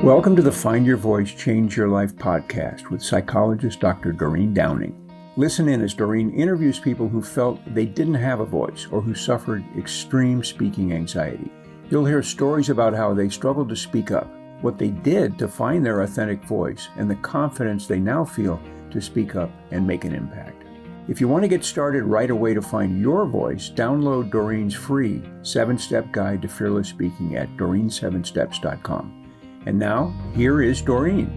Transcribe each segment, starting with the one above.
Welcome to the Find Your Voice, Change Your Life podcast with psychologist Dr. Doreen Downing. Listen in as Doreen interviews people who felt they didn't have a voice or who suffered extreme speaking anxiety. You'll hear stories about how they struggled to speak up, what they did to find their authentic voice, and the confidence they now feel to speak up and make an impact. If you want to get started right away to find your voice, download Doreen's free 7-step guide to fearless speaking at doreen7steps.com. And now, here is Doreen.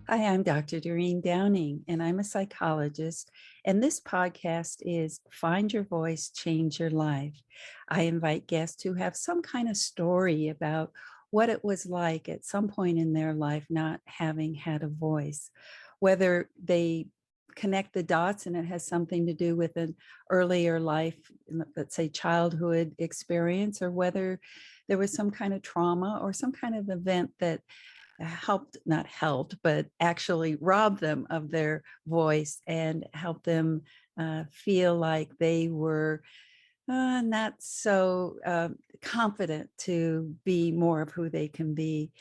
Hi, I'm Dr. Doreen Downing, and I'm a psychologist. And this podcast is Find Your Voice, Change Your Life. I invite guests who have some kind of story about what it was like at some point in their life not having had a voice, whether they connect the dots and it has something to do with an earlier life, let's say childhood experience, or whether there was some kind of trauma or some kind of event that not helped, but actually robbed them of their voice and helped them feel like they were not so confident to be more of who they can be.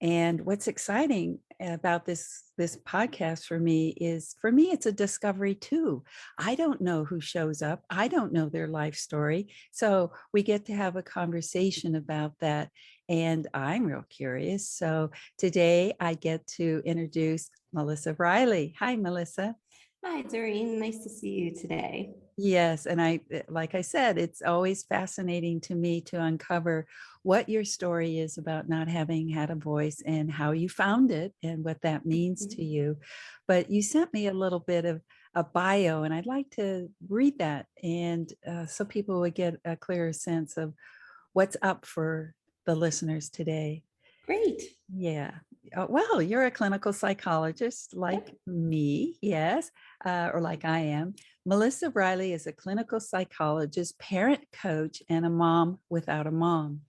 And what's exciting about this podcast for me, it's a discovery too. I don't know who shows up. I don't know their life story. So we get to have a conversation about that. And I'm real curious. So today I get to introduce Melissa Reilly. Hi, Melissa. Hi, Doreen. Nice to see you today. Yes. And like I said, it's always fascinating to me to uncover what your story is about not having had a voice and how you found it and what that means to you. But you sent me a little bit of a bio, and I'd like to read that, and so people would get a clearer sense of what's up for the listeners today. Great. Yeah. Well, you're a clinical psychologist like me, yes, or like I am. Melissa Reilly is a clinical psychologist, parent coach, and a mom without a mom.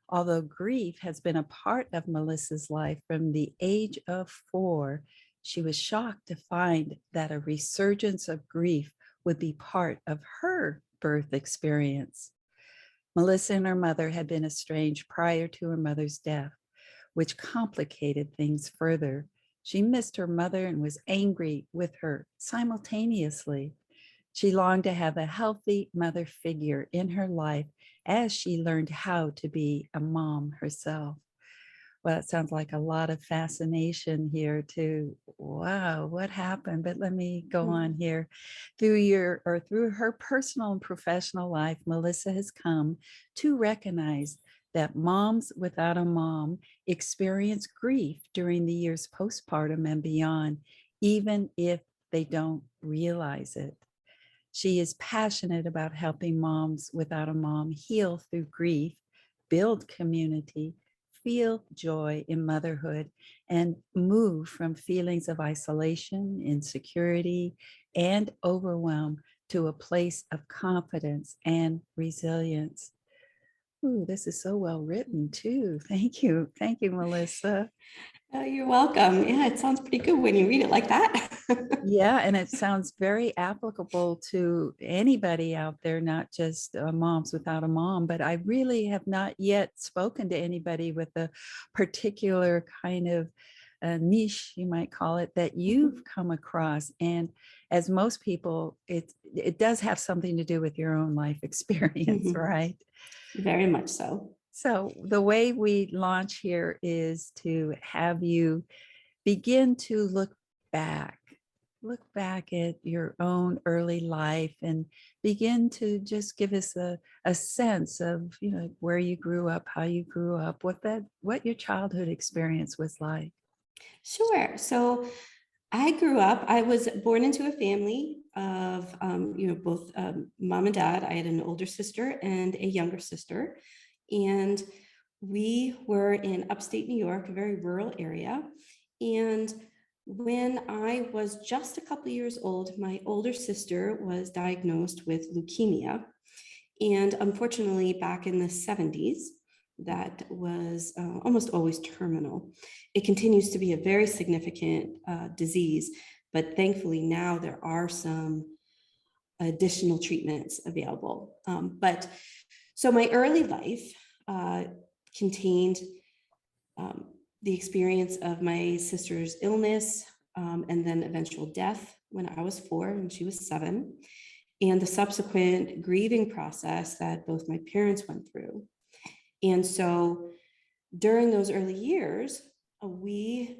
Although grief has been a part of Melissa's life from the age of 4, she was shocked to find that a resurgence of grief would be part of her birth experience. Melissa and her mother had been estranged prior to her mother's death, which complicated things further. She missed her mother and was angry with her simultaneously. She longed to have a healthy mother figure in her life as she learned how to be a mom herself. Well, it sounds like a lot of fascination here too. Wow, what happened? But let me go on here. Through her personal and professional life, Melissa has come to recognize that moms without a mom experience grief during the years postpartum and beyond, even if they don't realize it. She is passionate about helping moms without a mom heal through grief, build community, feel joy in motherhood, and move from feelings of isolation, insecurity, and overwhelm to a place of confidence and resilience. Ooh, this is so well written too. Thank you. Thank you, Melissa. You're welcome. Yeah, it sounds pretty good when you read it like that. Yeah, and it sounds very applicable to anybody out there, not just moms without a mom. But I really have not yet spoken to anybody with a particular kind of niche, you might call it, that you've come across. And as most people, it does have something to do with your own life experience, right? Very much so. So the way we launch here is to have you begin to look back at your own early life and begin to just give us a sense of, where you grew up, how you grew up, what your childhood experience was like. Sure. So I was born into a family of, both mom and dad. I had an older sister and a younger sister. And we were in upstate New York, a very rural area. And when I was just a couple years old, my older sister was diagnosed with leukemia. And unfortunately, back in the 70s, that was almost always terminal. It continues to be a very significant disease, but thankfully now there are some additional treatments available. So my early life contained the experience of my sister's illness and then eventual death when I was 4 and she was 7, and the subsequent grieving process that both my parents went through. And so during those early years, we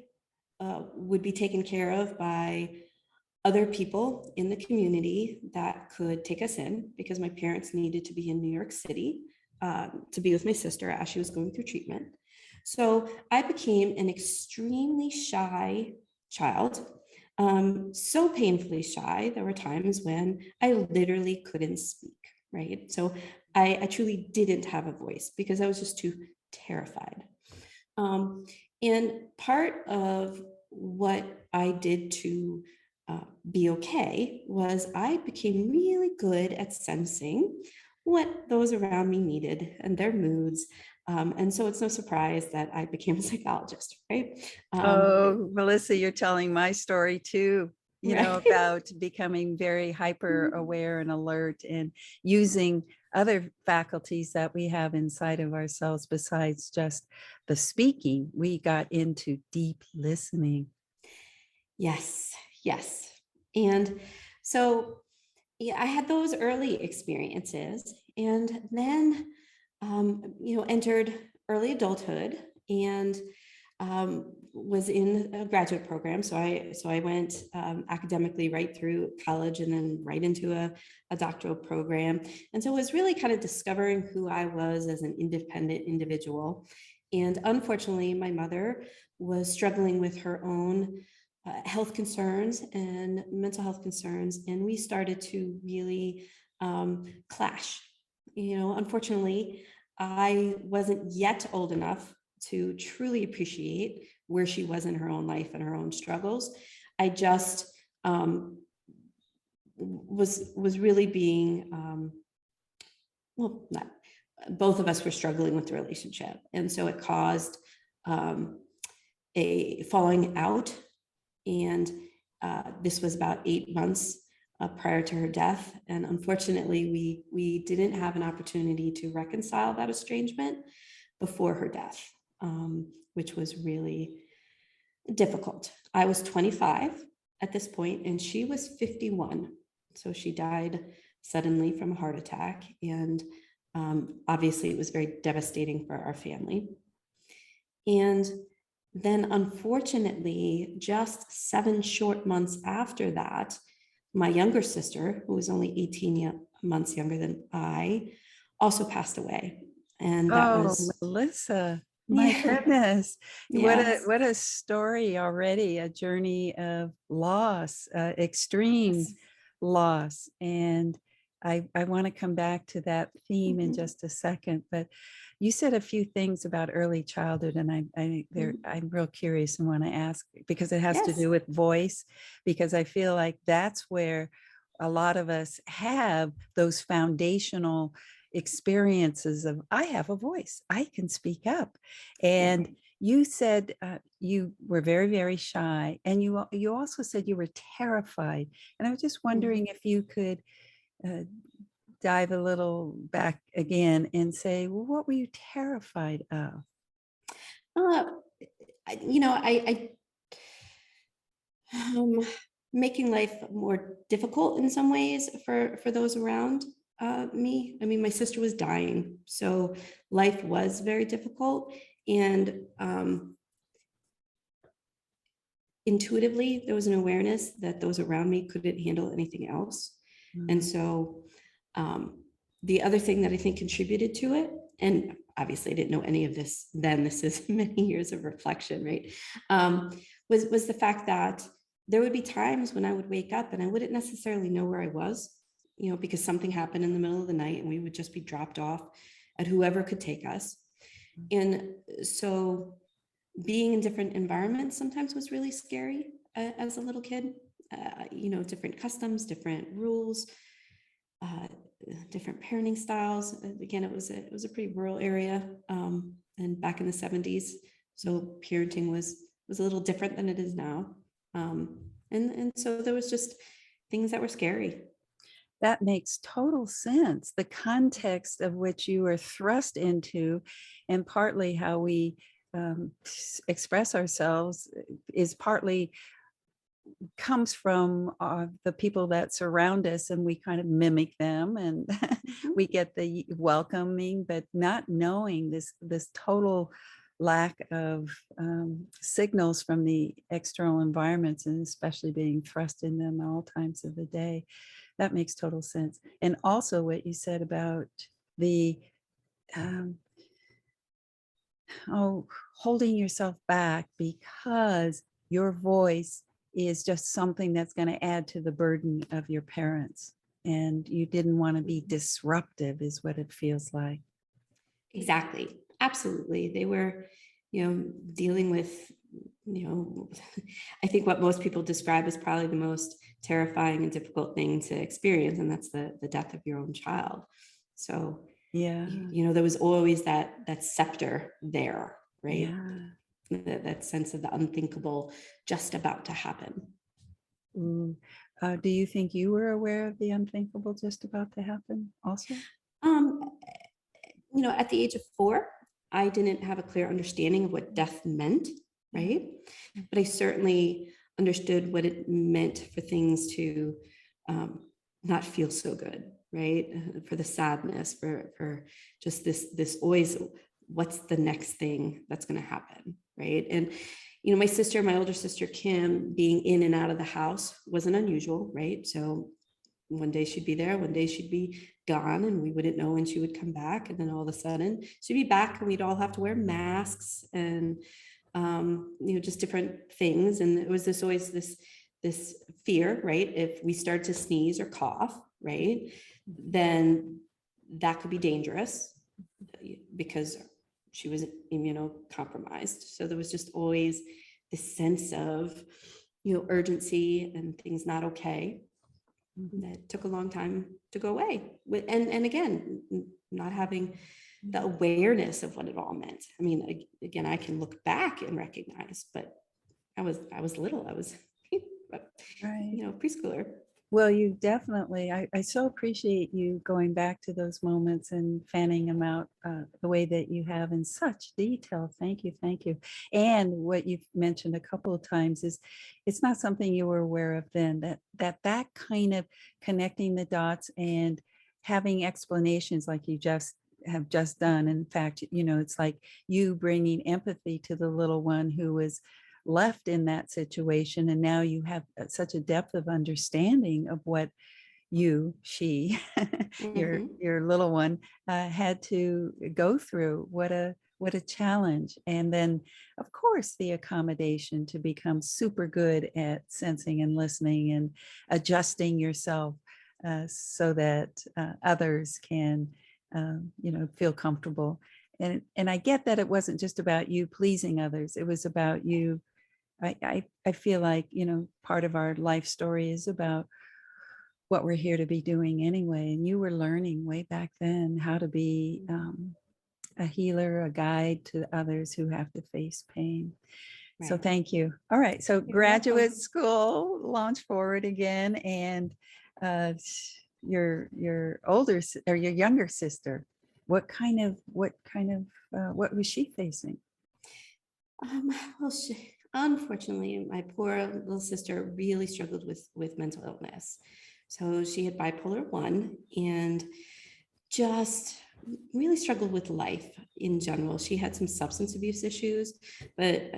would be taken care of by other people in the community that could take us in, because my parents needed to be in New York City to be with my sister as she was going through treatment. So I became an extremely shy child, so painfully shy. There were times when I literally couldn't speak, right? So I truly didn't have a voice because I was just too terrified. And part of what I did to be okay was I became really good at sensing what those around me needed and their moods. And so it's no surprise that I became a psychologist, right? Oh, Melissa, you're telling my story too, Right. about becoming very hyper aware and alert and using other faculties that we have inside of ourselves besides just the speaking. We got into deep listening. Yes, yes. And so, yeah, I had those early experiences, and then, entered early adulthood and was in a graduate program. So I went academically right through college and then right into a doctoral program. And so it was really kind of discovering who I was as an independent individual. And unfortunately, my mother was struggling with her own health concerns and mental health concerns, and we started to really clash. Unfortunately, I wasn't yet old enough to truly appreciate where she was in her own life and her own struggles. I just was really being not both of us were struggling with the relationship, and so it caused a falling out. And this was about 8 months prior to her death. And unfortunately, we didn't have an opportunity to reconcile that estrangement before her death, which was really difficult. I was 25 at this point, and she was 51. So she died suddenly from a heart attack. And obviously, it was very devastating for our family. And then, unfortunately, just 7 short months after that, my younger sister, who was only 18 months younger than I, also passed away. And that was, Melissa, my goodness. yes. What a story already, a journey of loss, extreme loss. And I want to come back to that theme in just a second, but you said a few things about early childhood, and I'm real curious and want to ask, because it has to do with voice, because I feel like that's where a lot of us have those foundational experiences of, I have a voice, I can speak up. And you said you were very, very shy, and you also said you were terrified. And I was just wondering if you could dive a little back again and say, well, what were you terrified of? Making life more difficult in some ways for those around me. I mean, my sister was dying, so life was very difficult. And intuitively, there was an awareness that those around me couldn't handle anything else. And so the other thing that I think contributed to it, and obviously I didn't know any of this then, this is many years of reflection, right? Was the fact that there would be times when I would wake up and I wouldn't necessarily know where I was, because something happened in the middle of the night and we would just be dropped off at whoever could take us. And so being in different environments sometimes was really scary as a little kid. Different customs, different rules, different parenting styles. Again, it was a pretty rural area, and back in the 70s, so parenting was a little different than it is now. And so there was just things that were scary. That makes total sense. The context of which you were thrust into, and partly how we express ourselves is partly comes from the people that surround us, and we kind of mimic them, and we get the welcoming, but not knowing this total lack of signals from the external environments, and especially being thrust in them at all times of the day. That makes total sense. And also what you said about the holding yourself back because your voice is just something that's going to add to the burden of your parents, and you didn't want to be disruptive, is what it feels like. Exactly. Absolutely. They were, dealing with, I think what most people describe as probably the most terrifying and difficult thing to experience, and that's the death of your own child. So, Yeah. There was always that scepter there, right? Yeah. That sense of the unthinkable just about to happen. Do you think you were aware of the unthinkable just about to happen also? At the age of 4, I didn't have a clear understanding of what death meant, right? But I certainly understood what it meant for things to not feel so good, right? For the sadness, for just this always, what's the next thing that's going to happen, right? And my older sister Kim, being in and out of the house wasn't unusual, right? So one day she'd be there, one day she'd be gone, and we wouldn't know when she would come back. And then all of a sudden she'd be back, and we'd all have to wear masks and just different things. And it was always this fear, right? If we start to sneeze or cough, right, then that could be dangerous because she was immunocompromised. So there was just always this sense of urgency and things not okay. That took a long time to go away. And again, not having the awareness of what it all meant. I mean, again, I can look back and recognize, but I was little. I was, preschooler. Well, you definitely, I so appreciate you going back to those moments and fanning them out the way that you have in such detail. Thank you. Thank you. And what you've mentioned a couple of times is it's not something you were aware of then, that kind of connecting the dots and having explanations like you have just done. In fact, it's like you bringing empathy to the little one who was left in that situation, and now you have such a depth of understanding of what she your little one had to go through. What a challenge. And then of course the accommodation to become super good at sensing and listening and adjusting yourself so that others can feel comfortable. And I get that it wasn't just about you pleasing others, it was about you. I feel like, part of our life story is about what we're here to be doing anyway. And you were learning way back then how to be a healer, a guide to others who have to face pain. Right. So thank you. All right. So graduate school, launch forward again. And your older or your younger sister, what was she facing? Unfortunately, my poor little sister really struggled with mental illness. So she had bipolar 1 and just really struggled with life in general. She had some substance abuse issues, but,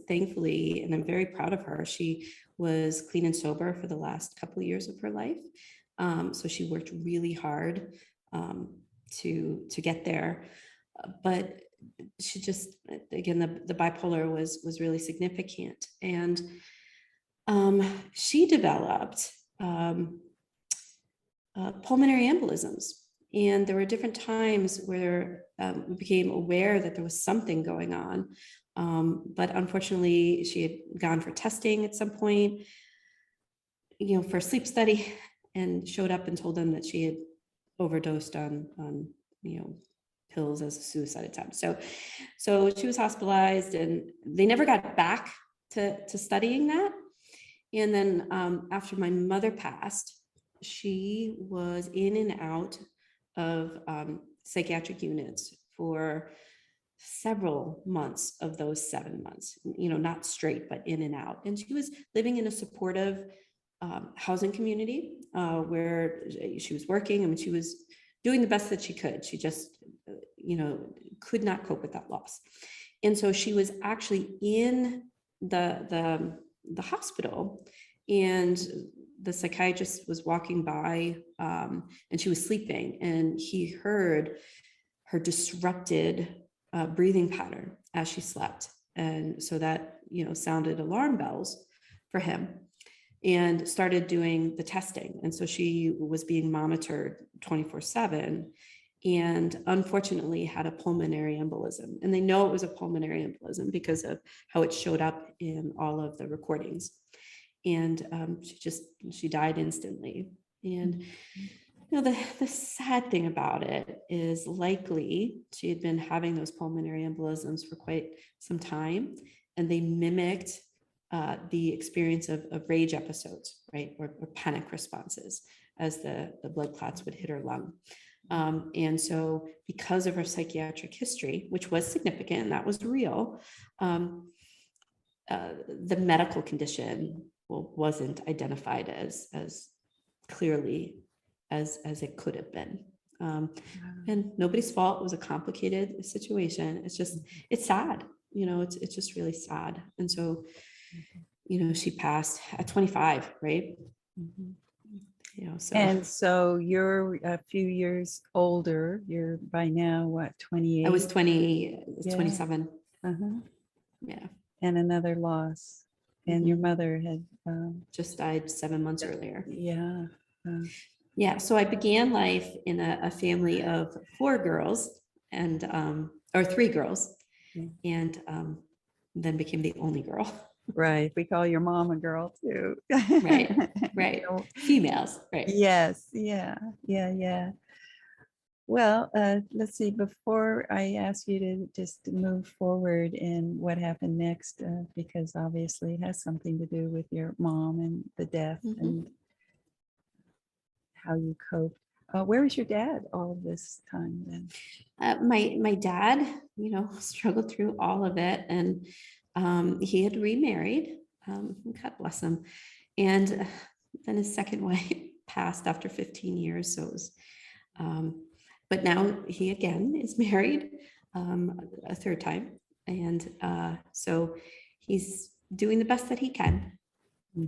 thankfully, and I'm very proud of her, she was clean and sober for the last couple of years of her life. So she worked really hard to get there. But she just, again, the bipolar was really significant. And she developed pulmonary embolisms. And there were different times where we became aware that there was something going on. But unfortunately, she had gone for testing at some point, for a sleep study, and showed up and told them that she had overdosed on pills as a suicide attempt. So she was hospitalized, and they never got back to studying that. And then after my mother passed, she was in and out of psychiatric units for several months of those 7 months, not straight, but in and out. And she was living in a supportive housing community where she was working. I mean, she was doing the best that she could. She just, could not cope with that loss. And so she was actually in the hospital, and the psychiatrist was walking by, and she was sleeping, and he heard her disrupted breathing pattern as she slept. And so that, sounded alarm bells for him, and started doing the testing. And so she was being monitored 24/7, and unfortunately had a pulmonary embolism. And they know it was a pulmonary embolism because of how it showed up in all of the recordings. And she died instantly. And the sad thing about it is likely she had been having those pulmonary embolisms for quite some time, and they mimicked the experience of rage episodes, right? Or panic responses as the blood clots would hit her lung. And so because of her psychiatric history, which was significant and that was real, the medical condition wasn't identified as clearly as it could have been. And nobody's fault. It was a complicated situation. It's sad, it's just really sad. And so, she passed at 25, right? So. And so you're a few years older. You're by now, what, 28? I was 20, Yeah. 27. Uh-huh. Yeah. And another loss. And your mother had just died 7 months earlier. Yeah. Yeah. So I began life in a family of 4 girls and or 3 girls, and then became the only girl. Right. We call your mom a girl too. Right. Females. Right. Yes. Yeah. Well, let's see, before I ask you to just move forward in what happened next, because obviously it has something to do with your mom and the death and how you coped. Where was your dad all of this time then? My dad, struggled through all of it, and he had remarried. God bless him. And then his second wife passed after 15 years. So it was, but now he again is married a 3rd time. And so he's doing the best that he can.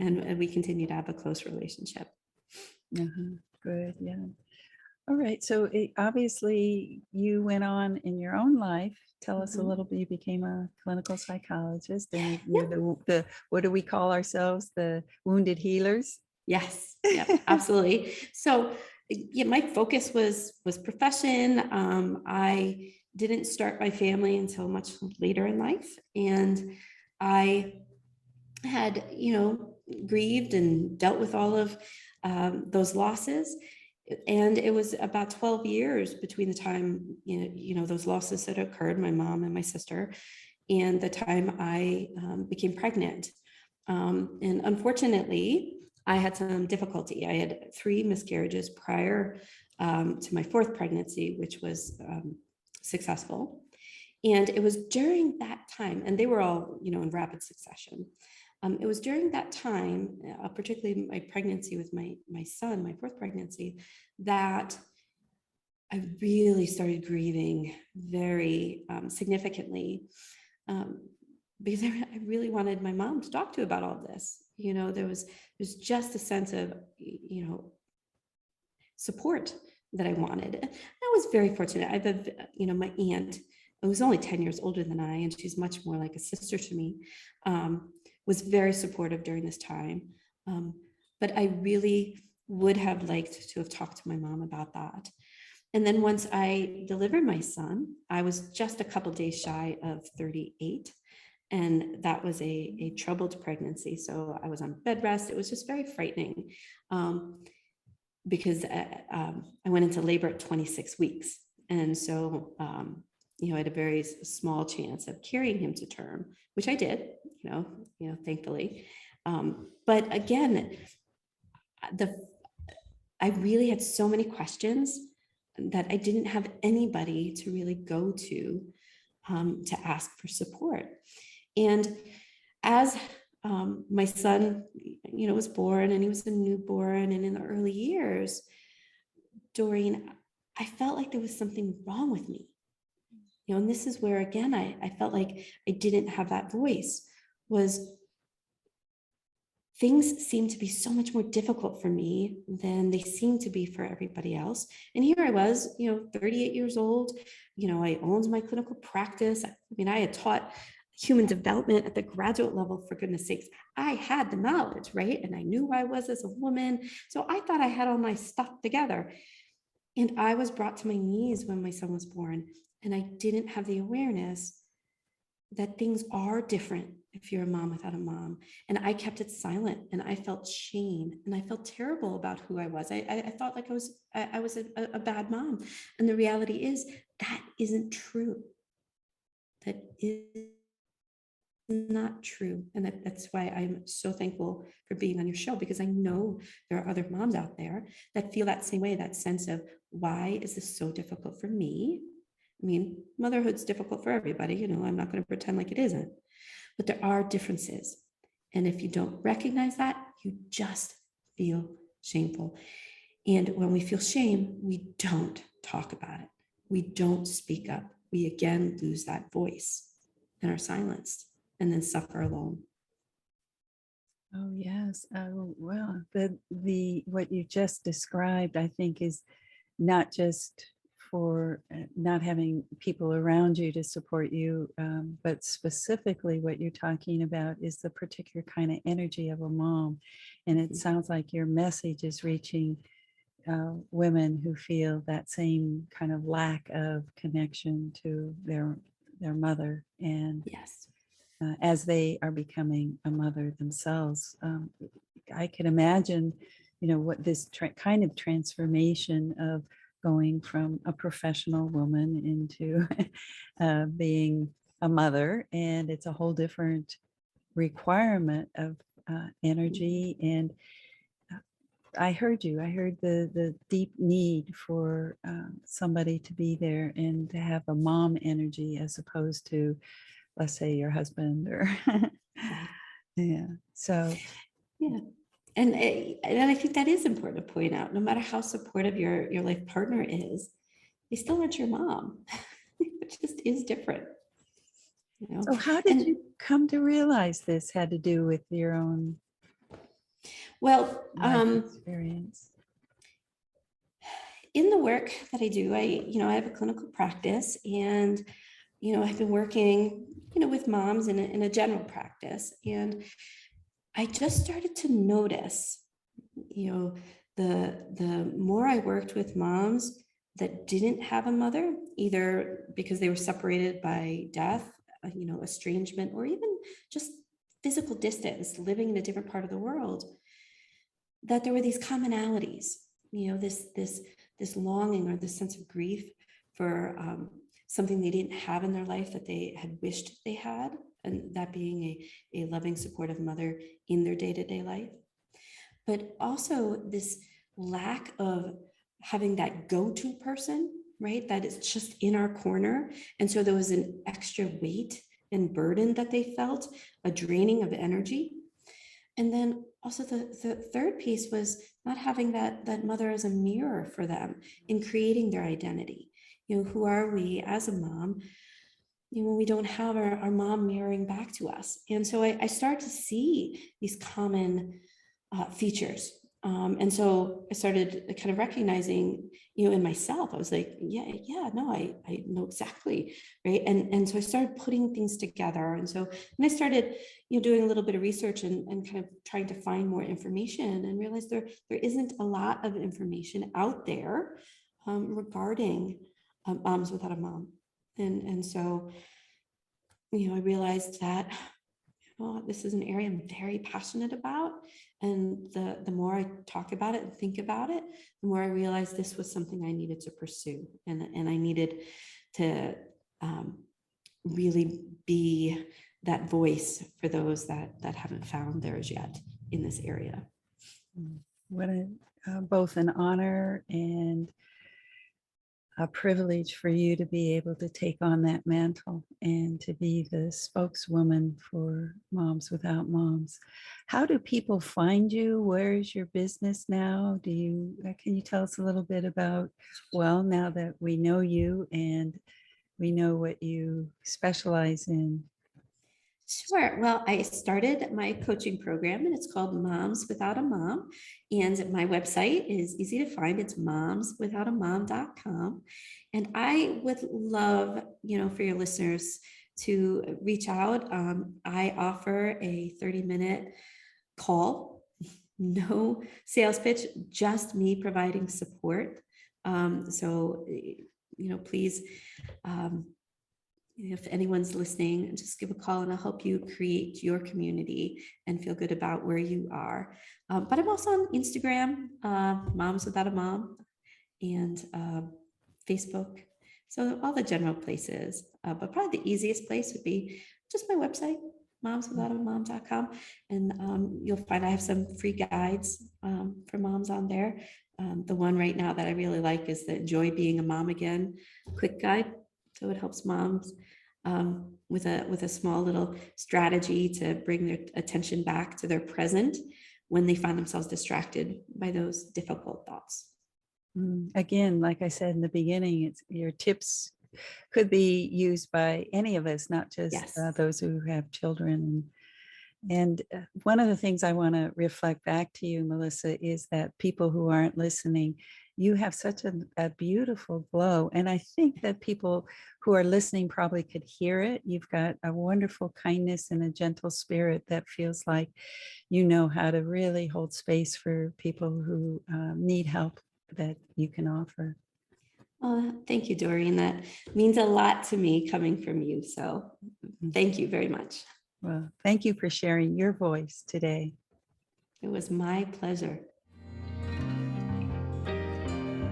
And we continue to have a close relationship. Good. Yeah. All right. So obviously you went on in your own life. Tell us a little bit. You became a clinical psychologist, and you're the what do we call ourselves? The wounded healers. Yes. Yep, absolutely. So my focus was profession. I didn't start my family until much later in life. And I had, grieved and dealt with all of those losses. And it was about 12 years between the time, those losses that occurred, my mom and my sister, and the time I became pregnant. And unfortunately, I had some difficulty. I had 3 miscarriages prior to my 4th pregnancy, which was successful. And it was during that time, and they were all, in rapid succession. It was during that time, particularly my pregnancy with my son, my 4th pregnancy, that I really started grieving very significantly, because I really wanted my mom to talk to about all of this. There's just a sense of, support that I wanted. And I was very fortunate. I have my aunt, who was only 10 years older than I, and she's much more like a sister to me, was very supportive during this time. But I really would have liked to have talked to my mom about that. And then once I delivered my son, I was just a couple days shy of 38. And that was a troubled pregnancy. So I was on bed rest. It was just very frightening because I went into labor at 26 weeks. And so, I had a very small chance of carrying him to term, which I did, thankfully. But again, I really had so many questions that I didn't have anybody to really go to to ask for support. And as my son, was born, and he was a newborn, and in the early years, Doreen, I felt like there was something wrong with me. And this is where, again, I felt like I didn't have that voice. Was things seemed to be so much more difficult for me than they seemed to be for everybody else. And here I was, 38 years old. I owned my clinical practice. I had taught human development at the graduate level, for goodness sakes. I had the knowledge, right? And I knew who I was as a woman. So I thought I had all my stuff together. And I was brought to my knees when my son was born. And I didn't have the awareness that things are different if you're a mom without a mom. And I kept it silent, and I felt shame, and I felt terrible about who I was. I thought like I was a bad mom. And the reality is that isn't true. That is not true. And that's why I'm so thankful for being on your show, because I know there are other moms out there that feel that same way, that sense of, why is this so difficult for me? Motherhood's difficult for everybody. I'm not going to pretend like it isn't, but there are differences. And if you don't recognize that, you just feel shameful. And when we feel shame, we don't talk about it. We don't speak up. We again lose that voice and are silenced, and then suffer alone. Oh, yes. Oh, well, the what you just described, I think, is not just for not having people around you to support you, but specifically what you're talking about is the particular kind of energy of a mom. And it sounds like your message is reaching women who feel that same kind of lack of connection to their mother. And Yes. as they are becoming a mother themselves, I can imagine, what this kind of transformation of going from a professional woman into being a mother, and it's a whole different requirement of energy. And I heard you. I heard the deep need for somebody to be there and to have a mom energy, as opposed to, let's say, your husband or Right. yeah. So yeah. And I think that is important to point out. No matter how supportive your life partner is, they still aren't your mom. It just is different. So how did you come to realize this had to do with your own life experience? In the work that I do, I have a clinical practice, and I've been working with moms in a general practice, and I just started to notice the more I worked with moms that didn't have a mother, either because they were separated by death, estrangement, or even just physical distance, living in a different part of the world, that there were these commonalities, this longing or this sense of grief for something they didn't have in their life that they had wished they had, and that being a loving, supportive mother in their day-to-day life. But also this lack of having that go-to person, right? That is just in our corner. And so there was an extra weight and burden that they felt, a draining of energy. And then also the third piece was not having that mother as a mirror for them in creating their identity. Who are we as a mom? When we don't have our mom mirroring back to us. And so I start to see these common features. And so I started kind of recognizing, in myself, I was like, no, I know exactly, right? And so I started putting things together. And so when I started, doing a little bit of research and kind of trying to find more information, and realized there isn't a lot of information out there regarding moms without a mom. And so, I realized that, this is an area I'm very passionate about. And the more I talk about it and think about it, the more I realized this was something I needed to pursue. And I needed to really be that voice for those that haven't found theirs yet in this area. What both an honor and a privilege for you to be able to take on that mantle and to be the spokeswoman for Moms Without Moms. How do people find you? Where is your business now? Can you tell us a little bit about, well, now that we know you and we know what you specialize in? Sure. Well, I started my coaching program and it's called Moms Without a Mom. And my website is easy to find. It's momswithoutamom.com. And I would love, for your listeners to reach out. I offer a 30-minute call, no sales pitch, just me providing support. So, please, if anyone's listening, just give a call and I'll help you create your community and feel good about where you are. But I'm also on Instagram, Moms Without a Mom, and Facebook. So all the general places, but probably the easiest place would be just my website, momswithoutamom.com. And you'll find I have some free guides for moms on there. The one right now that I really like is the Enjoy Being a Mom Again quick guide. So it helps moms with a small little strategy to bring their attention back to their present when they find themselves distracted by those difficult thoughts. Again, like I said in the beginning, your tips could be used by any of us, not just those who have children. And one of the things I want to reflect back to you, Melissa, is that people who aren't listening, you have such a beautiful glow. And I think that people who are listening probably could hear it. You've got a wonderful kindness and a gentle spirit that feels like you know how to really hold space for people who need help that you can offer. Thank you, Doreen. That means a lot to me coming from you. So thank you very much. Well, thank you for sharing your voice today. It was my pleasure.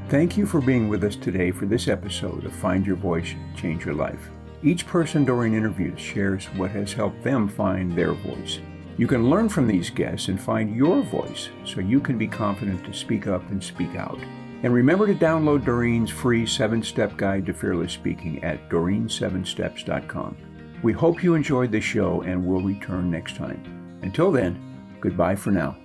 Thank you for being with us today for this episode of Find Your Voice, Change Your Life. Each person Doreen interviews shares what has helped them find their voice. You can learn from these guests and find your voice so you can be confident to speak up and speak out. And remember to download Doreen's free 7-step guide to fearless speaking at doreen7steps.com. We hope you enjoyed the show and will return next time. Until then, goodbye for now.